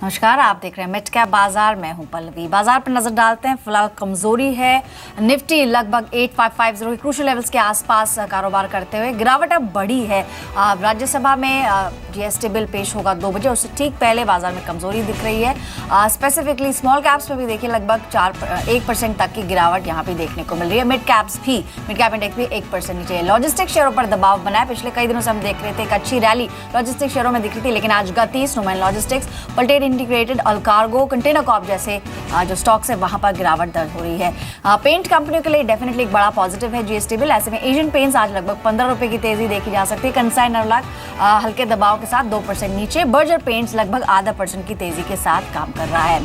नमस्कार, आप देख रहे हैं मिड कैप बाजार। मैं हूं पल्लवी। बाजार पर नजर डालते हैं। फिलहाल कमजोरी है। निफ्टी लगभग 8550 के क्रूशियल लेवल्स के आसपास कारोबार करते हुए गिरावट अब बढ़ी है। राज्यसभा में जीएसटी बिल पेश होगा 2 बजे, उससे ठीक पहले बाजार में कमजोरी दिख रही है। स्पेसिफिकली स्मॉल कैप्स पे भी देखिए लगभग 1% तक की गिरावट यहाँ पे देखने को मिल रही है। मिड कैप इंडेक्स भी 1% नीचे है। लॉजिस्टिक शेयरों पर दबाव बना है। पिछले कई दिनों से हम देख रहे थे एक अच्छी रैली लॉजिस्टिक शेयरों में दिख रही थी, लेकिन आज गति स्नोमैन लॉजिस्टिक्स, पलटेड इंटीग्रेटेड, अलकार्गो, कंटेनर कॉर्प जैसे जो स्टॉक्स है वहां पर गिरावट दर्ज हो रही है। पेंट कंपनियों के लिए डेफिनेटली एक बड़ा पॉजिटिव है जीएसटी बिल। ऐसे में एशियन पेंट्स आज लगभग 15 रुपए की तेजी देखी जा सकती है। कंसाइनर लाख हल्के दबाव के साथ 2% नीचे। बर्जर पेंट्स लगभग 0.5% की तेजी के साथ काम कर रहा है।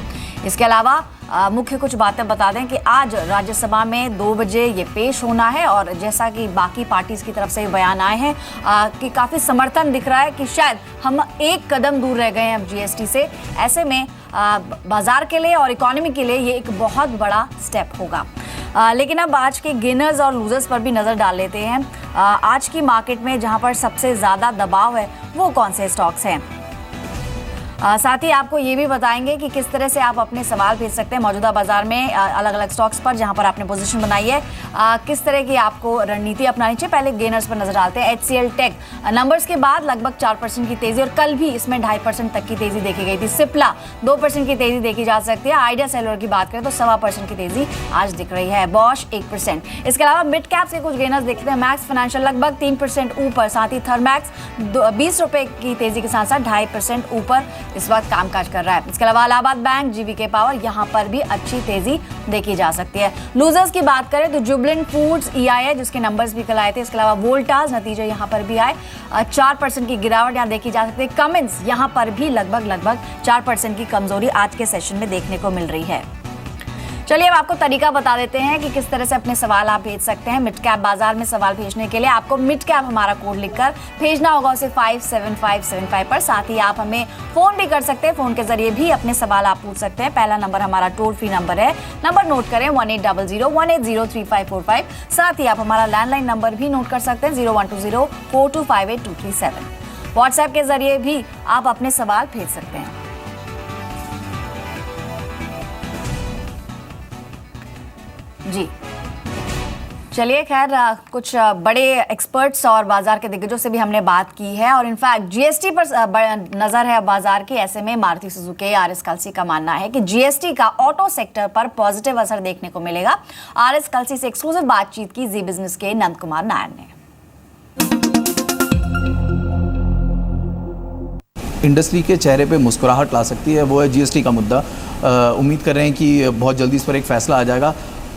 इसके अलावा मुख्य कुछ बातें बता दें कि आज राज्यसभा में 2 बजे ये पेश होना है, और जैसा कि बाकी पार्टीज की तरफ से बयान आए हैं कि काफ़ी समर्थन दिख रहा है कि शायद हम एक कदम दूर रह गए हैं अब जीएसटी से। ऐसे में बाजार के लिए और इकोनॉमी के लिए ये एक बहुत बड़ा स्टेप होगा। लेकिन अब आज के गेनर्स और लूजर्स पर भी नज़र डाल लेते हैं। आज की मार्केट में जहां पर सबसे ज़्यादा दबाव है वो कौन से स्टॉक्स हैं। साथ ही आपको ये भी बताएंगे कि किस तरह से आप अपने सवाल भेज सकते हैं मौजूदा बाजार में अलग अलग स्टॉक्स पर जहां पर आपने पोजीशन बनाई है। किस तरह की आपको रणनीति अपनानी चाहिए। पहले गेनर्स पर नजर डालते हैं। HCL टेक नंबर्स के बाद लगभग 4% की तेजी, और कल भी इसमें 2.5% तक की तेजी देखी गई थी। सिप्ला 2% की तेजी देखी जा सकती है। आइडिया सेलुलर की बात करें तो 1.25% की तेजी आज दिख रही है। बॉश 1%। इसके अलावा मिड कैप्स के कुछ गेनर्स देखते हैं। मैक्स फाइनेंशियल लगभग 3% ऊपर, साथ ही थर्मैक्स 20 रुपए की तेजी के साथ साथ 2.5% ऊपर इस वक्त कामकाज कर रहा है। इसके अलावा इलाहाबाद बैंक, जीवीके पावर, यहां पर भी अच्छी तेजी देखी जा सकती है। लूजर्स की बात करें तो जुबिलेंट फूड्स, EIA जिसके नंबर्स भी कल आए थे। इसके अलावा वोल्टास नतीजे यहां पर भी आए, 4% की गिरावट यहां देखी जा सकती है। कमिंस यहां पर भी लगभग 4% की कमजोरी आज के सेशन में देखने को मिल रही है। चलिए अब आपको तरीका बता देते हैं कि किस तरह से अपने सवाल आप भेज सकते हैं। मिड कैप बाजार में सवाल भेजने के लिए आपको मिड कैप हमारा कोड लिखकर भेजना होगा उसे 57575 पर। साथ ही आप हमें फोन भी कर सकते हैं। फोन के जरिए भी अपने सवाल आप पूछ सकते हैं। पहला नंबर हमारा टोल फ्री नंबर है, नंबर नोट करें 1800-180-3545। साथ ही आप हमारा लैंडलाइन नंबर भी नोट कर सकते हैं 0120-4258-237। व्हाट्सएप के जरिए भी आप अपने सवाल भेज सकते हैं। जी चलिए, खैर कुछ बड़े एक्सपर्ट्स और बाजार के दिग्गजों से भी हमने बात की है, और इनफैक्ट जीएसटी पर नजर है बाजार की। ऐसे में मारुति सुजुकी RS कल्सी का मानना है कि जीएसटी का ऑटो सेक्टर पर पॉजिटिव असर देखने को मिलेगा। RS कल्सी से एक्सक्लूसिव बातचीत की जी बिजनेस के नंद कुमार नायर ने। इंडस्ट्री के चेहरे पे मुस्कुराहट ला सकती है वो है जीएसटी का मुद्दा। उम्मीद कर रहे हैं कि बहुत जल्दी इस पर एक फैसला आ जाएगा।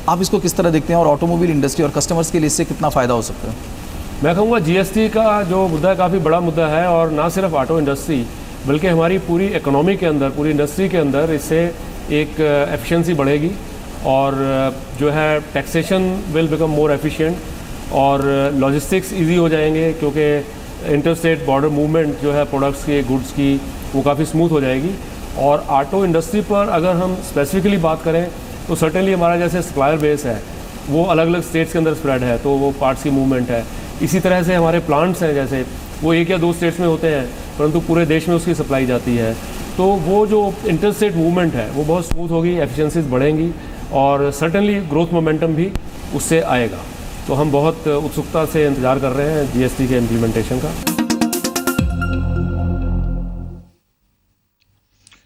आप इसको किस तरह देखते हैं, और ऑटोमोबाइल इंडस्ट्री और कस्टमर्स के लिए इससे कितना फ़ायदा हो सकता है? मैं कहूँगा जीएसटी का जो मुद्दा है काफ़ी बड़ा मुद्दा है, और ना सिर्फ ऑटो इंडस्ट्री बल्कि हमारी पूरी इकोनॉमी के अंदर, पूरी इंडस्ट्री के अंदर इससे एक एफिशिएंसी बढ़ेगी, और जो है taxation will become more efficient, और लॉजिस्टिक्स इजी हो जाएंगे क्योंकि इंटरस्टेट बॉर्डर मूवमेंट जो है प्रोडक्ट्स की, गुड्स की, वो काफ़ी स्मूथ हो जाएगी। और ऑटो इंडस्ट्री पर अगर हम स्पेसिफिकली बात करें तो सर्टेनली हमारा जैसे सप्लायर बेस है वो अलग अलग स्टेट्स के अंदर स्प्रेड है, तो वो पार्ट्स की मूवमेंट है। इसी तरह से हमारे प्लांट्स हैं, जैसे वो 1 या 2 स्टेट्स में होते हैं परंतु पूरे देश में उसकी सप्लाई जाती है, तो वो जो इंटर स्टेट मूवमेंट है वो बहुत स्मूथ होगी, एफिशिएंसीज बढ़ेंगी, और सर्टेनली ग्रोथ मोमेंटम भी उससे आएगा। तो हम बहुत उत्सुकता से इंतज़ार कर रहे हैं जीएसटी के इम्प्लीमेंटेशन का।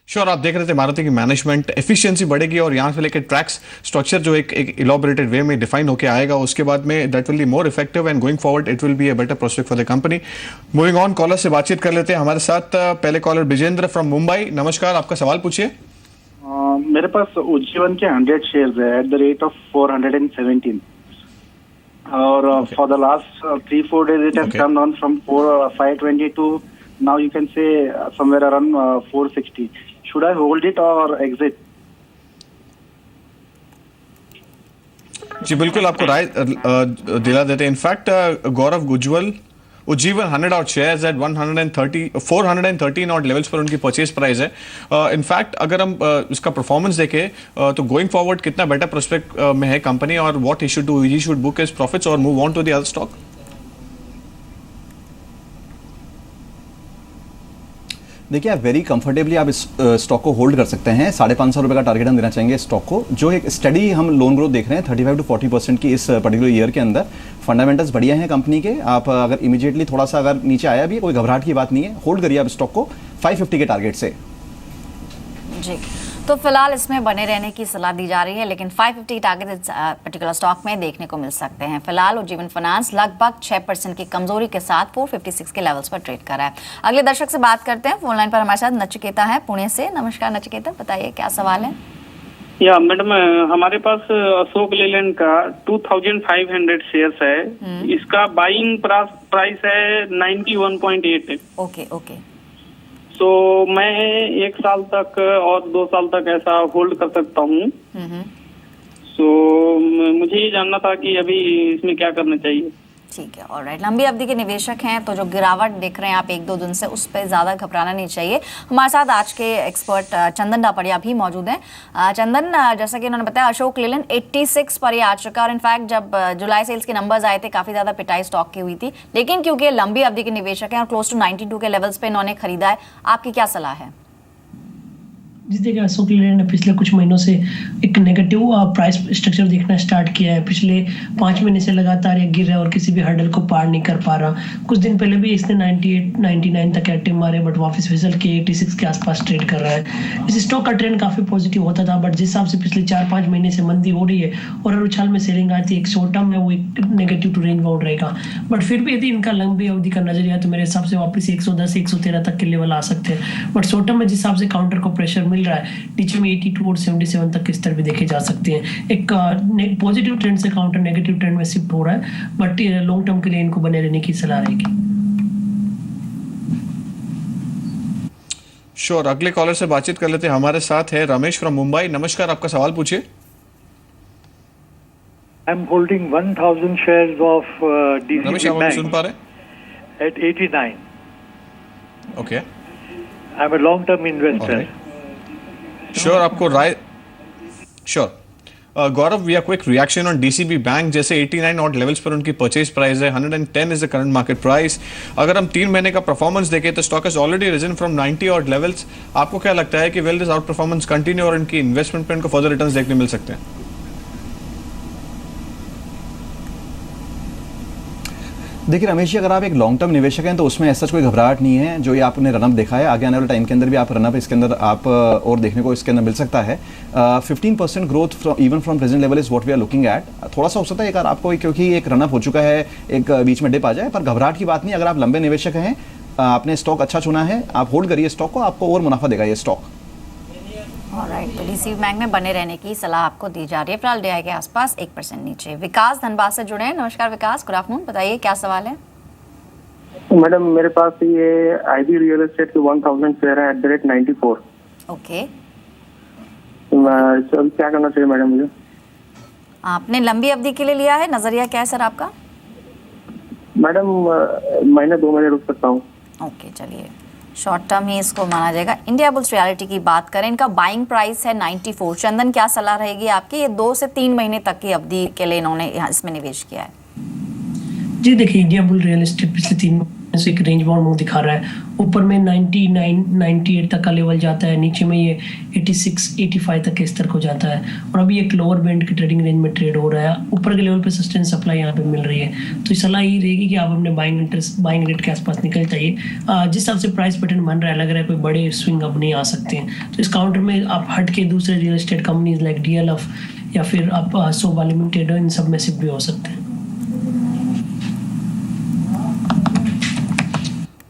श्योर, आप देख रहे थे मारुति की मैनेजमेंट एफिशिएंसी बढ़ेगी, और यहाँ से लेकर ट्रैक्स स्ट्रक्चर जो एक इलॉबरेटेड वे में डिफाइन होकर आएगा, उसके बाद में that will be more effective and going forward it will be a better prospect for the company. Moving on, caller से बातचीत कर लेते हैं। हमारे साथ पहले कॉलर विजेंद्र फ्रॉम मुंबई। नमस्कार, आपका सवाल पूछिए। मेरे पास उज्जीवन के 100 शेयर्स है एट द रेट ऑफ 417, और for the last 3-4 days it has come down from 520 to now you can say somewhere around 460. Should I hold it or exit? जी बिल्कुल, आपको राय दिला देते हैं। In fact Gaurav Ujjivan 100 out shares at 413 और levels पर उनकी purchase price है। इनफैक्ट अगर हम इसका परफॉर्मेंस देखें तो गोइंग फॉरवर्ड कितना बेटर प्रोस्पेक्ट में है कंपनी, और what he should do, he should book his profits और move on to the other stock. देखिए आप वेरी कंफर्टेबली आप इस स्टॉक को होल्ड कर सकते हैं। 550 रुपये का टारगेट हम देना चाहेंगे स्टॉक को, जो एक स्टडी हम लोन ग्रोथ देख रहे हैं 35 to 40% की इस पर्टिकुलर ईयर के अंदर। फंडामेंटल्स बढ़िया हैं कंपनी के। आप अगर इमीडिएटली थोड़ा सा अगर नीचे आया भी, कोई घबराहट की बात नहीं है, होल्ड करिए आप स्टॉक को 550 के टारगेट से। जी, तो फिलहाल इसमें बने रहने की सलाह दी जा रही है, लेकिन 550 टारगेट इस पर्टिकुलर स्टॉक में देखने को मिल सकते हैं। फिलहाल उज्जीवन फाइनेंस लगभग 6% की कमजोरी के साथ 456 के लेवल्स पर ट्रेड कर रहा है। अगले दर्शक से बात करते हैं। फोन लाइन पर हमारे साथ नचिकेता है पुणे से। नमस्कार नचिकेता, बताइए क्या सवाल है। या मैडम, हमारे पास अशोक लेलैंड का 2500 शेयर्स है। इसका बाइंग प्राइस है 91.8। ओके ओके, तो मैं 1 साल तक और 2 साल तक ऐसा होल्ड कर सकता हूँ। तो मुझे ये जानना था कि अभी इसमें क्या करना चाहिए। ठीक है, ऑलराइट। लंबी अवधि के निवेशक हैं तो जो गिरावट देख रहे हैं आप 1-2 दिन से, उस पर ज़्यादा घबराना नहीं चाहिए। हमारे साथ आज के एक्सपर्ट चंदन डापड़िया भी मौजूद हैं। चंदन, जैसा कि उन्होंने बताया अशोक लेलैंड 86 पर ही आ चुका, और इनफैक्ट जब जुलाई सेल्स के नंबर्स आए थे काफ़ी ज़्यादा पिटाई स्टॉक की हुई थी, लेकिन क्योंकि लंबी अवधि के निवेशक हैं और क्लोज टू 92 के लेवल्स पे इन्होंने खरीदा है, आपकी क्या सलाह है। जिस देखिए अशोक लेलैंड ने पिछले कुछ महीनों से एक नेगेटिव प्राइस स्ट्रक्चर देखना स्टार्ट किया है। पिछले 5 महीने से लगातार ये गिर रहा है और किसी भी हर्डल को पार नहीं कर पा रहा। कुछ दिन पहले भी इसने 98-99 तक एटिव मारे, बट वापस फिसल के 86 के आसपास ट्रेड कर रहा है। इस स्टॉक का ट्रेंड काफी पॉजिटिव होता था, बट जिस हिसाब से पिछले 4-5 महीने से मंदी हो रही है और हर उछाल में सेलिंग आई थी, एक शॉर्ट टर्म में वो एक नेगेटिव टू रेंज बाउंड रहेगा। बट फिर भी यदि इनका लंबी अवधि का नजरिया तो मेरे हिसाब से वापस 110-113 तक के लेवल आ सकते हैं। बट शॉर्ट टर्म में जिस हिसाब से काउंटर को प्रेशर मिल रहा है, नीचे में 82 और 77 तक के स्तर भी देखे जा सकते हैं। एक पॉजिटिव ट्रेंड से काउंटर नेगेटिव ट्रेंड में शिफ्ट हो रहा है, बट लॉन्ग टर्म के लिए इनको बने रहने की सलाह रहेगी। श्योर, अगले कॉलर से बातचीत कर लेते हैं। हमारे साथ है रमेश फ्रॉम मुंबई। नमस्कार, आपका सवाल पूछिए। I am holding 1000 shares of Ramesh, आप DCB सुन पा रहे हैं? at 89. Okay, I am a long term investor. Sure, आपको राय। Sure Gaurav, we are quick reaction on DCB bank. जैसे 89 ऑड लेवल्स पर उनकी परचेज प्राइस है, 110 is the current market price. अगर हम 3 महीने का परफॉर्मेंस देखें तो stock has already risen from 90 odd levels. आपको क्या लगता है कि will this outperformance continue और इनकी इन्वेस्टमेंट पे इनको फर्दर रिटर्न्स देखने मिल सकते हैं? देखिए रमेश जी, अगर आप एक लॉन्ग टर्म निवेशक हैं तो उसमें ऐसा कोई घबराहट नहीं है। जो ये आपने रनअप देखा है, आगे आने वाले टाइम के अंदर भी आप रनअप इसके अंदर आप और देखने को इसके अंदर मिल सकता है। 15% growth even from present level is what we are looking at. थोड़ा सा हो सकता है एक आपको, क्योंकि एक रनअप हो चुका है, एक बीच में डिप आ जाए, पर घबराहट की बात नहीं। अगर आप लंबे निवेशक हैं, आपने स्टॉक अच्छा चुना है, आप होल्ड करिए स्टॉक को, आपको और मुनाफा देगा ये स्टॉक। ऑलराइट, तो डीसीबी बैंक में बने रहने की सलाह आपको दी जा रही है। फिलहाल डीआई के आसपास 1% नीचे। विकास धनबाद से जुड़े हैं। नमस्कार विकास, गुड आफ्टरनून, बताइए क्या सवाल है। मैडम, मेरे पास ये आईबी रियल एस्टेट के 1000 शेयर है at 94। ओके, क्या करना चाहिए मैडम मुझे? आपने लंबी अवधि के लिए लिया है, नजरिया क्या है सर आपका? मैडम, महीने 2 महीने रुक सकता हूँ। ओके, चलिए शॉर्ट टर्म ही इसको माना जाएगा। इंडिया बुल्स रियलिटी की बात करें, इनका बाइंग प्राइस है 94। चंदन, क्या सलाह रहेगी आपकी? ये 2 से 3 महीने तक की अवधि के लिए इन्होंने यहाँ इसमें निवेश किया है। जी देखिए, इंडिया बुल रियल एस्टेट पिछले 3 महीने से एक रेंज बाउंड मूव दिखा रहा है। ऊपर में 99-98 तक का लेवल जाता है, नीचे में ये 86-85 तक के स्तर को जाता है, और अभी एक लोअर बैंड की ट्रेडिंग रेंज में ट्रेड हो रहा है। ऊपर के लेवल पे सस्टेन सप्लाई यहाँ पे मिल रही है। तो सलाह ये रहेगी कि आप अपने बाइंग रेट के आसपास निकल जाइए। जिस हिसाब से प्राइस पैटर्न बन रहा है, लग रहा है कोई बड़े स्विंग अब नहीं आ सकते हैं। तो इस काउंटर में आप हट के दूसरे real estate companies like DLF या फिर आप सोबा लिमिटेड, इन सब में शिफ्ट भी हो सकते हैं।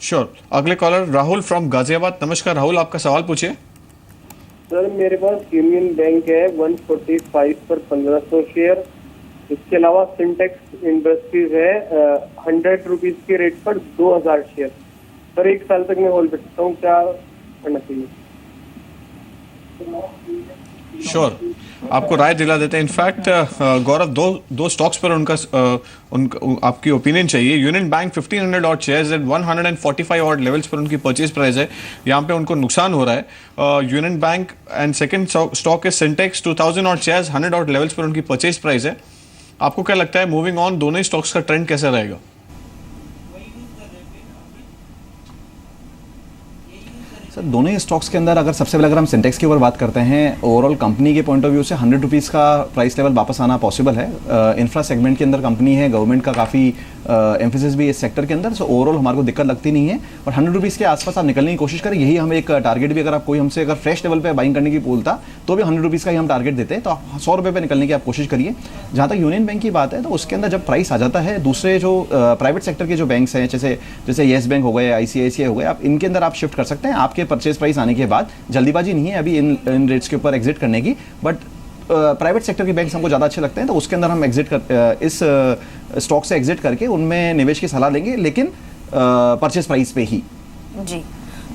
श्योर, अगले कॉलर राहुल फ्रॉम गाजियाबाद। नमस्कार राहुल, आपका सवाल पूछिए। सर, मेरे पास यूनियन बैंक है 145 पर 1500 शेयर। इसके अलावा सिंटेक्स इंडस्ट्रीज है 100 रुपीज के रेट पर 2000 शेयर। सर, 1 साल तक मैं होल्ड कर सकता हूँ, क्या करना चाहिए? श्योर, आपको राय दिला देते हैं। इनफैक्ट गौरव, दो स्टॉक्स पर उनका आपकी ओपिनियन चाहिए। Union bank 1500 odd shares at 145 odd levels पर उनकी परचेज प्राइस है, यहाँ पे उनको नुकसान हो रहा है। Union Bank and second stock है Syntex 2000 odd shares 100 odd levels पर उनकी परचेज प्राइस है। आपको क्या लगता है मूविंग ऑन दोनों ही स्टॉक्स का ट्रेंड कैसा रहेगा? सर दोनों ही स्टॉक्स के अंदर अगर सबसे पहले अगर हम सिंटेक्स के ऊपर बात करते हैं, ओवरऑल कंपनी के पॉइंट ऑफ व्यू से 100 रुपीज़ का प्राइस लेवल वापस आना पॉसिबल है। इंफ्रा सेगमेंट के अंदर कंपनी है, गवर्नमेंट का काफ़ी एम्फेसिस भी इस सेक्टर के अंदर, सो ओवरऑल हमारे को दिक्कत लगती नहीं है। और 100 रुपीज़ के आसपास आप निकलने की कोशिश करें, यही हम एक टारगेट भी, अगर आप कोई हमसे अगर फ्रेश लेवल पे बाइंग करने की बोलता तो भी 100 रुपीज़ का ही हम टारगेट देते हैं। तो 100 रुपये पे निकलने की आप कोशिश करिए। जहाँ तक यूनियन बैंक की बात है, तो उसके अंदर जब प्राइस आ जाता है, दूसरे जो प्राइवेट सेक्टर के जो बैंक्स हैं, जैसे येस बैंक हो गए, ICICI हो गए, आप इनके अंदर आप शिफ्ट कर सकते हैं। आपके परचेज प्राइस आने के बाद जल्दीबाजी नहीं है अभी इन रेट्स के ऊपर एग्जिट करने की, बट प्राइवेट सेक्टर के बैंक्स हमको ज़्यादा अच्छे लगते हैं, तो उसके अंदर हम इस स्टॉक से एग्जिट करके उनमें निवेश की सलाह लेंगे, लेकिन परचेज प्राइस पे ही। जी,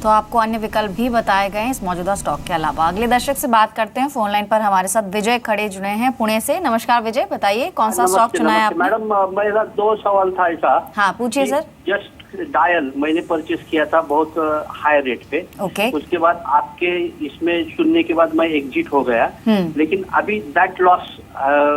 तो आपको अन्य विकल्प भी बताए गए हैं इस मौजूदा स्टॉक के अलावा। अगले दर्शक से बात करते हैं। फोन लाइन पर हमारे साथ विजय खड़े जुड़े हैं पुणे से। नमस्कार विजय, बताइए कौन सा स्टॉक चुना है आपने? मैडम मेरा 2 सवाल था ऐसा। हाँ पूछिए सर। जस्ट डायल मैंने परचेस किया था बहुत हाई रेट पे। ओके। उसके बाद आपके इसमें सुनने के बाद मैं एग्जिट हो गया, लेकिन अभी that loss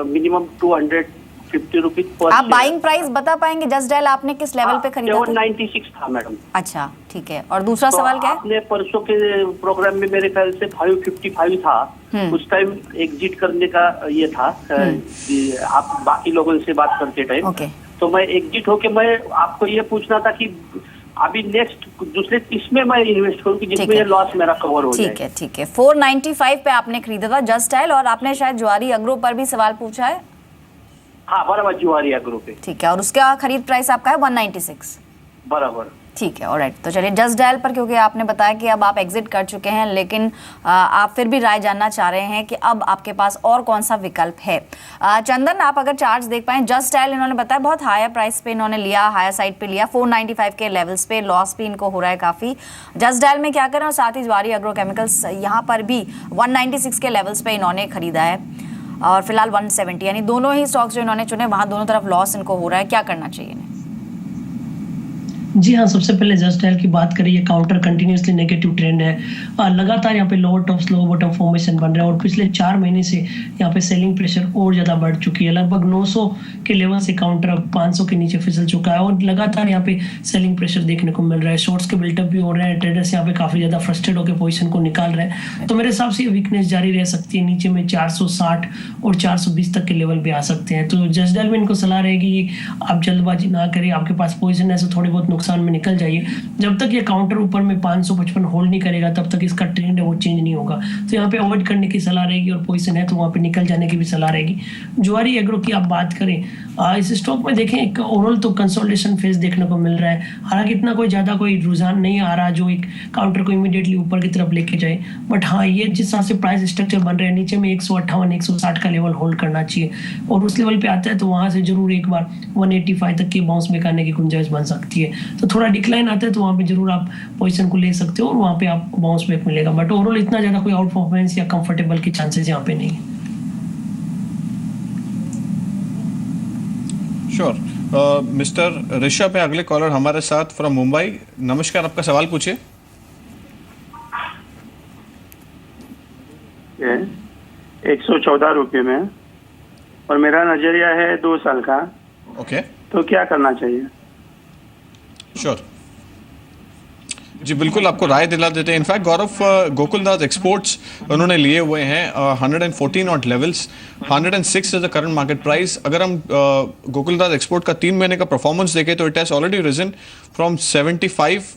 minimum 250 rupees per. आप बाइंग प्राइस बता पाएंगे जस्ट डायल आपने किस लेवल पे खरीदा था? 796 था मैडम। अच्छा ठीक है, और दूसरा सवाल क्या है? आपने परसों के प्रोग्राम में मेरे ख्याल से 555 था, उस टाइम एग्जिट करने का ये था, आप बाकी लोगों से बात करते टाइम। तो मैं एग्जिट होके मैं आपको ये पूछना था कि अभी नेक्स्ट दूसरे किसमें मैं इन्वेस्ट करूं कि जिसमें ये लॉस मेरा कवर हो जाए। ठीक है 495 पे आपने खरीदा था जस्ट डायल, और आपने शायद ज्वारी एग्रो पर भी सवाल पूछा है। हाँ बराबर, ज्वारी एग्रो पे। ठीक है, और उसका खरीद प्राइस आपका है 196 बराबर। ठीक है, ऑलराइट। तो चलिए जस्ट डायल पर, क्योंकि आपने बताया कि अब आप एग्जिट कर चुके हैं, लेकिन आप फिर भी राय जानना चाह रहे हैं कि अब आपके पास और कौन सा विकल्प है। चंदन, आप अगर चार्ट्स देख पाएं, जस्ट डायल इन्होंने बताया बहुत हायर प्राइस पे इन्होंने लिया, हायर साइड पे लिया, 495 के लेवल्स पे, लॉस भी इनको हो रहा है काफ़ी। जस्ट डायल में क्या करें, और साथ ही ज्वारी एग्रोकेमिकल्स यहाँ पर भी 196 के लेवल्स पे इन्होंने खरीदा है, और फिलहाल 170, यानी दोनों ही स्टॉक्स जो इन्होंने चुने वहाँ दोनों तरफ लॉस इनको हो रहा है। क्या करना चाहिए इन्हें? जी हाँ, सबसे पहले जस्ट डायल की बात करें, ये काउंटर कंटिन्यूसली नेगेटिव ट्रेंड है। लगातार यहाँ पे lower top slow bottom formation बन रहा है, और पिछले 4 महीने से यहाँ पे सेलिंग प्रेशर और ज़्यादा बढ़ चुकी है। लगभग 900 के लेवल से काउंटर अब 500 के नीचे फिसल चुका है, और लगातार यहाँ पे सेलिंग प्रेशर देखने को मिल रहा है। शॉर्ट्स के बिल्टअप भी हो रहे हैं, ट्रेडर्स यहाँ पे काफ़ी ज़्यादा फ्रस्ट्रेट होकर पोजिशन को निकाल रहे हैं। तो मेरे हिसाब से ये वीकनेस जारी रह सकती है, नीचे में 460 और 420 तक के लेवल भी आ सकते हैं। तो जस्ट डायल में इनको सलाह रहेगी आप जल्दबाजी ना करें, आपके पास पोजिशन है तो थोड़ी बहुत नुकसान में निकल जाइए। जब तक ये काउंटर ऊपर में 555 होल्ड नहीं करेगा, तब तक इसका ट्रेंड है वो चेंज नहीं होगा। तो यहाँ पे अवॉइड करने की सलाह रहेगी, और पोजीशन है तो वहाँ पे निकल जाने की भी सलाह रहेगी। ज्वारी एग्रो की आप बात करें, इस स्टॉक में देखें एक ओवरऑल तो कंसोलिडेशन फेज देखने को मिल रहा है। हालांकि इतना कोई ज़्यादा कोई रुझान नहीं आ रहा जो एक काउंटर को इमीडिएटली ऊपर की तरफ लेके जाए, बट हाँ ये जिस हिसाब से प्राइस स्ट्रक्चर बन रहे हैं, नीचे में 158 160 का लेवल होल्ड करना चाहिए, और उस लेवल पे आता है तो वहाँ से जरूर एक बार 185 तक के बाउंस बैक आने की गुंजाइश बन सकती है। तो थोड़ा डिक्लाइन आता है तो वहाँ पे जरूर आप पोजीशन को ले सकते हो, और वहाँ पे आपको बाउंस बैक मिलेगा, बट ओवरऑल इतना ज़्यादा कोई आउट परफॉर्मेंस या कंफर्टेबल के चांसेस यहाँ पे नहीं है। श्योर। मिस्टर ऋषभ है अगले कॉलर हमारे साथ फ्रॉम मुंबई। नमस्कार, आपका सवाल पूछिए। 114 रुपये में, और मेरा नजरिया है 2 साल का। ओके। तो क्या करना चाहिए? श्योर जी, बिल्कुल आपको राय दिला देते हैं। इनफैक्ट गौरव, गोकुलदास एक्सपोर्ट्स उन्होंने लिए हुए हैं 114 odd levels, 106 is the current market price. अगर हम गोकुलदास एक्सपोर्ट का 3 महीने का परफॉर्मेंस देखें तो it has already risen from 75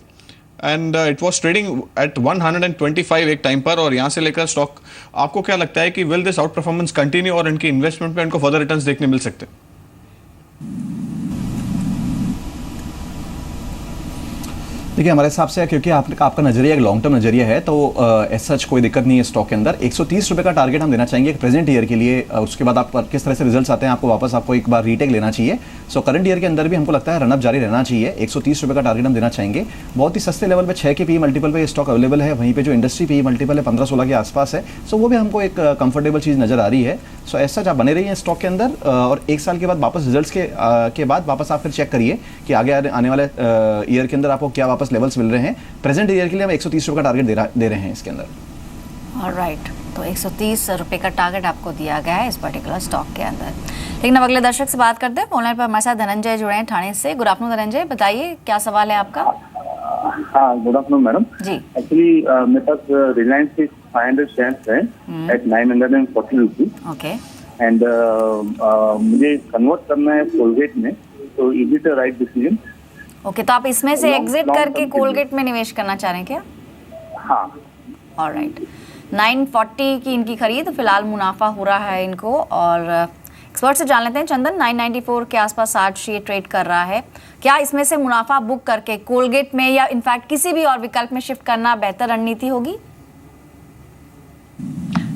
and it was trading at 125 एक टाइम पर, और यहाँ से लेकर स्टॉक आपको क्या लगता है कि will this outperformance continue, और इनकी इन्वेस्टमेंट पे इनको फर्दर रिटर्न्स देखने मिल सकते हैं? देखिए हमारे हिसाब से, क्योंकि आपका नजरिया एक लॉन्ग टर्म नजरिया है, तो एज सच कोई दिक्कत नहीं है स्टॉक के अंदर। 130 रुपये का टारगेट हम देना चाहेंगे प्रेजेंट ईयर के लिए। उसके बाद आप किस तरह से रिजल्ट्स आते हैं, आपको एक बार रीटेक लेना चाहिए। सो करंट ईयर के अंदर भी हमको लगता है रनअप जारी रहना चाहिए। 130 रुपये का टारगेट हम देना चाहेंगे। बहुत ही सस्ते लेवल पे 6 के पी मल्टीपल पे स्टॉक अवेलेबल है। वहीं पे जो इंडस्ट्री पी मल्टीपल है 15-16 के आसपास है। सो वो भी हमको एक कंफर्टेबल चीज़ नजर आ रही है। सो एज सच आप बने रहिए स्टॉक के अंदर, और 1 साल के बाद वापस रिजल्ट्स के बाद वापस आप फिर चेक करिए कि आगे आने वाले ईयर के अंदर आपको क्या वापस लेवल्स मिल रहे हैं। प्रेजेंट ईयर के लिए हम 130 रुपये का टारगेट दे रहे हैं इसके अंदर। ऑलराइट, तो 130 रुपये का टारगेट आपको दिया गया है इस पर्टिकुलर स्टॉक के अंदर। लेकिन अब अगले दर्शक से बात करते हैं। ऑनलाइन पर हमारे साथ धनंजय जुड़े हैं ठाणे से। गुड आफ्टरनून धनंजय, बताइए क्या सवाल है आपका? हाँ, गुड आफ्टरनून मैडम जी। एक्चुअली मेरे पास रिलायंस के 500 शेयर्स है एट 940 रुपीज ओके एंड मुझे कन्वर्ट करना है कोलगेट में, तो is it a right decision? Okay, तो आप इसमें से एग्जिट long करके term के कोलगेट में निवेश करना चाह रहे हैं क्या? हाँ। ऑलराइट, 940 की इनकी खरीद, फिलहाल मुनाफा हो रहा है इनको। और एक्सपर्ट से जान लेते हैं। चंदन, 994 के आसपास आज ये ट्रेड कर रहा है, क्या इसमें से मुनाफा बुक करके कोलगेट में या इनफैक्ट किसी भी और विकल्प में शिफ्ट करना बेहतर रणनीति होगी?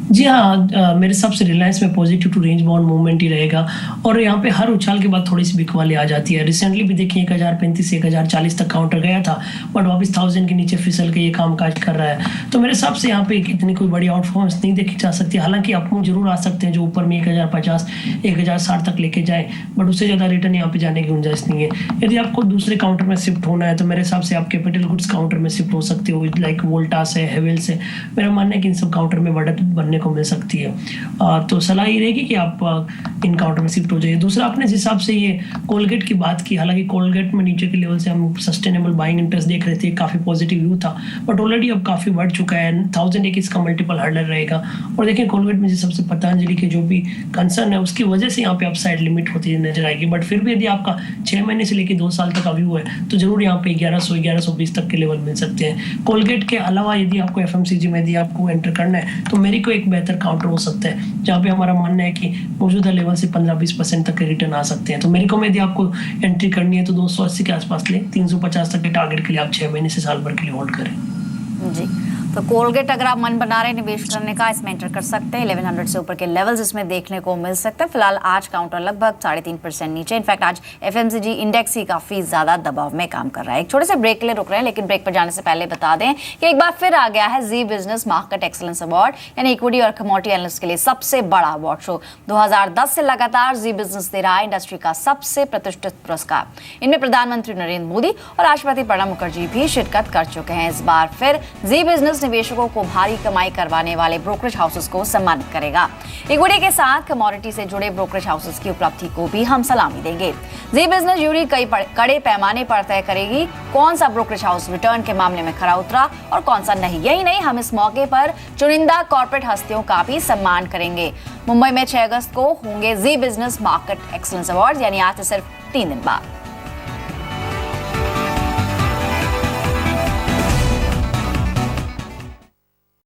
जी हाँ, मेरे हिसाब से रिलायंस में positive to range bound movement ही रहेगा और यहाँ पे हर उछाल के बाद थोड़ी सी बिकवाली आ जाती है। रिसेंटली भी देखिए 1035 से 1040 तक काउंटर गया था, बट वापस 1000 के नीचे फिसल के ये काम काज कर रहा है। तो मेरे हिसाब से यहाँ पे इतनी कोई बड़ी आउटफॉर्मेंस नहीं देखी जा सकती। हालांकि अपमूव जरूर आ सकते हैं जो ऊपर में 1050 1060 तक लेके जाए, बट उससे ज़्यादा रिटर्न यहाँ पे जाने की गुंजाइश नहीं है। यदि आपको दूसरे काउंटर में शिफ्ट होना है तो मेरे हिसाब से आप कैपिटल गुड्स काउंटर में शिफ्ट हो सकते हो, लाइक वोल्टास है, हेवेल्स है। मेरा मानना है कि इन सब काउंटर में बढ़त बनने को मिल सकती है। तो सलाह ये रहेगी कि आप इन काउंटर में शिफ्ट हो जाइए। दूसरा, अपने जिस हिसाब से ये कोलगेट की बात की, हालांकि कोलगेट में नीचे के लेवल से हम सस्टेनेबल बाइंग इंटरेस्ट देख रहे थे, काफ़ी पॉजिटिव व्यू था, बट ऑलरेडी अब काफ़ी बढ़ चुका है। 1001 इसका मल्टीपल हर्डर रहेगा। और देखिए कोलगेट में जिस सबसे पतंजलि के जो भी कंसर्न है उसकी वजह से यहाँ पे अपसाइड लिमिट होती नजर आएगी। बट फिर भी यदि आपका 6 महीने से लेकर 2 साल तक का व्यू है तो जरूर यहाँ पे 1100-1120 तक के लेवल मिल सकते हैं। कोलगेट के अलावा यदि आपको FMCG में यदि आपको एंटर करना है तो मेरी को एक बेहतर काउंटर हो सकता है, जहाँ पे हमारा मानना है कि मौजूदा लेवल से 15-20% तक के रिटर्न आ सकते हैं। तो मेरी को में यदि आपको एंट्री करनी है तो 280 के आसपास ले, 350 तक के टारगेट के लिए आप 6 महीने से साल भर के लिए होल्ड करें। जी, तो कोलगेट अगर आप मन बना रहे हैं निवेश करने का, इसमें एंटर कर सकते हैं। 1100 से ऊपर के लेवल्स इसमें देखने को मिल सकते हैं। फिलहाल आज काउंटर लगभग 3.5% नीचे। इनफैक्ट आज FMCG इंडेक्स ही काफ़ी ज़्यादा दबाव में काम कर रहा है। एक छोटे से ब्रेक के लिए रुक रहे हैं, लेकिन ब्रेक पर जाने से पहले बता दें कि एक बार फिर आ गया है जी बिजनेस मार्केट एक्सीलेंस अवार्ड, यानी इक्विटी और कमोडिटी एनालिस्ट के लिए सबसे बड़ा अवार्ड शो। 2010 से लगातार जी बिजनेस दे रहा है इंडस्ट्री का सबसे प्रतिष्ठित पुरस्कार। इनमें प्रधानमंत्री नरेंद्र मोदी और राष्ट्रपति प्रणब मुखर्जी भी शिरकत कर चुके हैं। इस बार फिर जी बिजनेस निवेशकों को भारी कमाई करवाने वाले ब्रोकरेज हाउसेस को सम्मानित करेगा। इक्विटी के साथ कमोडिटी से जुड़े ब्रोकरेज हाउसेस की उपलब्धि को भी हम सलामी देंगे। जी बिजनेस जूरी कई कड़े पैमाने पर तय करेगी कौन सा ब्रोकरेज हाउस रिटर्न के मामले में खरा उतरा और कौन सा नहीं। यही नहीं, हम इस मौके पर चुनिंदा कॉर्पोरेट हस्तियों का भी सम्मान करेंगे। मुंबई में 6 अगस्त को होंगे जी बिजनेस मार्केट एक्सीलेंस अवार्ड, यानी आज से सिर्फ 3 दिन बाद।